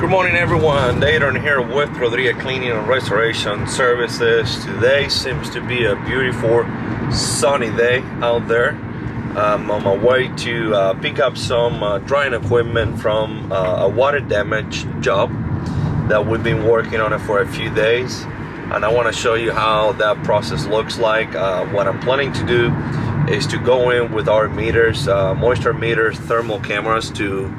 Good morning everyone, Dayton here with Rodriguez Cleaning and Restoration Services. Today seems to be a beautiful sunny day out there. I'm on my way to pick up some drying equipment from a water damage job that we've been working on it for a few days, and I want to show you how that process looks like. What I'm planning to do is to go in with our meters, moisture meters, thermal cameras to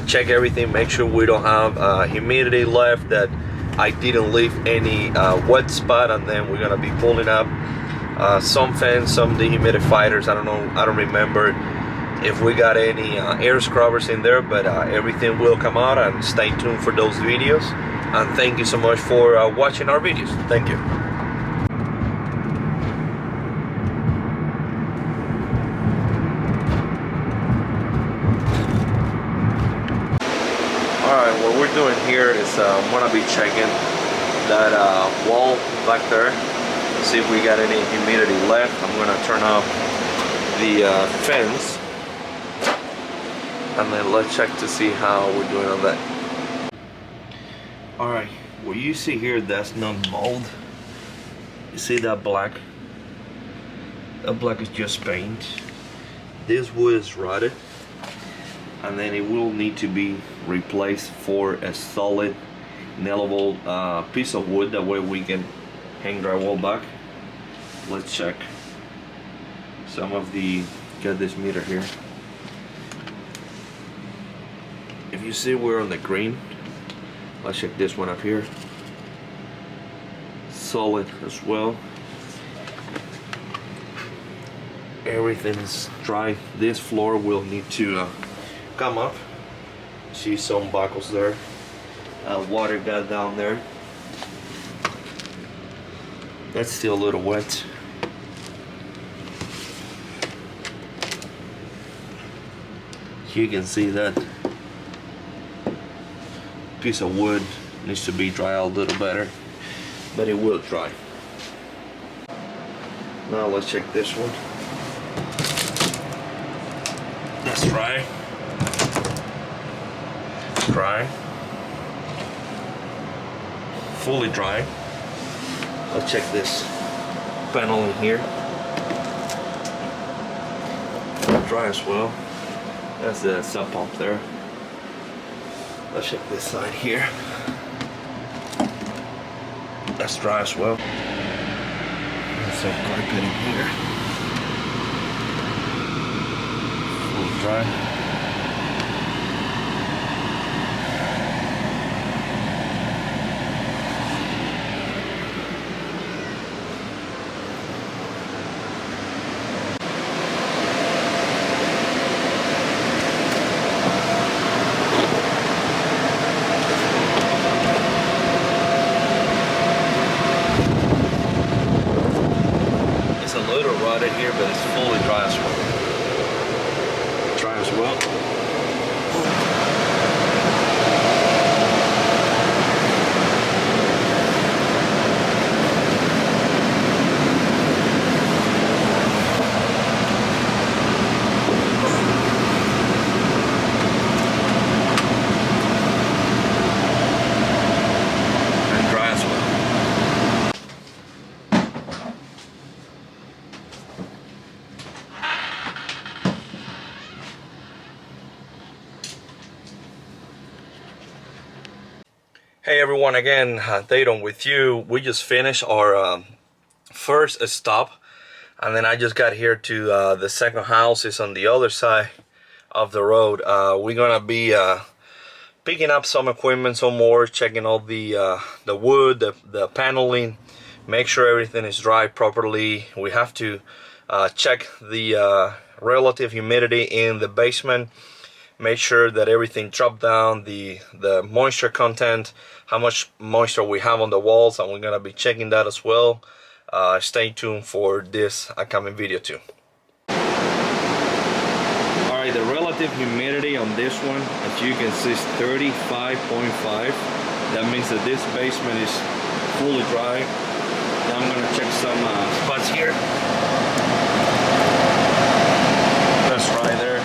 check everything, make sure we don't have humidity left, that I didn't leave any wet spot, and then we're gonna be pulling up some fans, some dehumidifiers. I don't remember if we got any air scrubbers in there, but everything will come out, and stay tuned for those videos. And thank you so much for watching our videos. Thank you. Alright, what we're doing here is I'm gonna be checking that wall back there, see if we got any humidity left. I'm gonna turn off the fence, and then let's check to see how we're doing on that. Alright, what you see here, that's not mold. You see that black? That black is just paint. This wood is rotted, and then it will need to be replaced for a solid nailable piece of wood. That way we can hang drywall back. Let's check some of the, get this meter here. If you see we're on the green, let's check this one up here. Solid as well. Everything's dry. This floor will need to come up. See some buckles there. Water got down there. That's still a little wet. You can see that piece of wood needs to be dry a little better, but it will dry. Now let's check this one. That's dry. Dry. Fully dry. Let's check this panel in here. Dry as well. That's the sub pump there. Let's check this side here. That's dry as well. There's some carpet in here. Fully dry. Rotted here, but it's fully dry as well. Dry as well. And dry as well. Hey everyone, again, Dayton with you. We just finished our first stop, and then I just got here to the second house. Is on the other side of the road. We're gonna be picking up some equipment, some more, checking all the wood, the paneling, make sure everything is dry properly. We have to check the relative humidity in the basement. Make sure that everything dropped down, the moisture content, how much moisture we have on the walls, and we're gonna be checking that as well. Stay tuned for this upcoming video too. Alright, the relative humidity on this one, as you can see, is 35.5. That means that this basement is fully dry. Now I'm gonna check some spots here. That's dry there.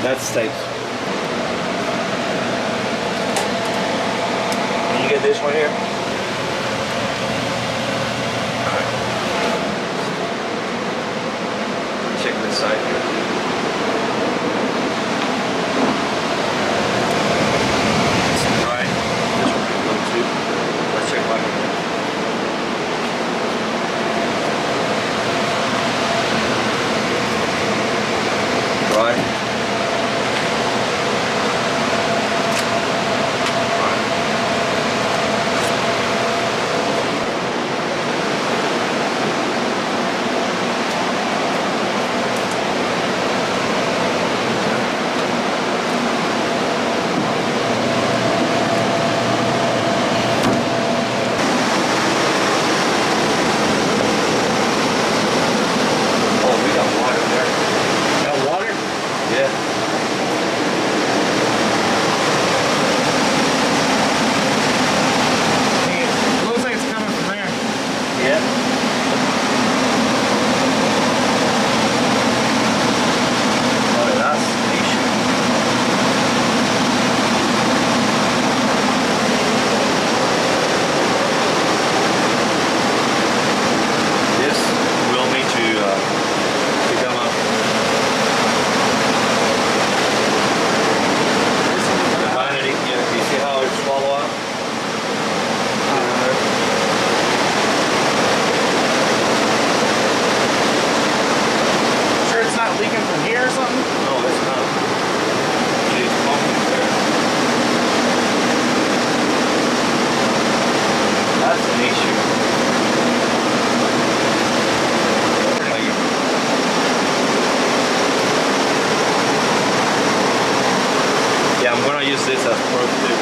That stays. Can you get this one here? Alright. Check this side here. It's dry. This one can go too. Let's check back here. Right. Use this as proof too.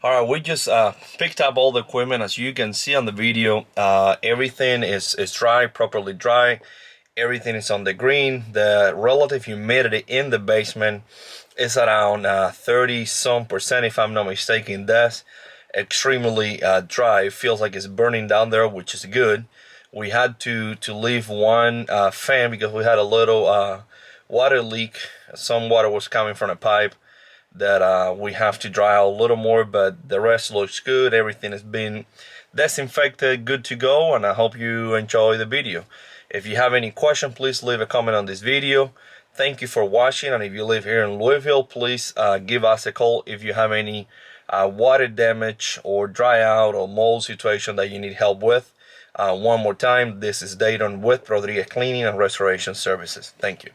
Alright, we just picked up all the equipment. As you can see on the video, everything is dry, properly dry. Everything is on the green. The relative humidity in the basement is around 30% if I'm not mistaken. That's extremely dry. It feels like it's burning down there, which is good. We had to leave one fan because we had a little water leak. Some water was coming from a pipe that we have to dry out a little more, but the rest looks good. Everything has been disinfected, good to go, and I hope you enjoy the video. If you have any question, please leave a comment on this video. Thank you for watching, and if you live here in Louisville, please give us a call if you have any water damage or dry out or mold situation that you need help with. One more time, this is Dayton with Rodriguez Cleaning and Restoration Services. Thank you.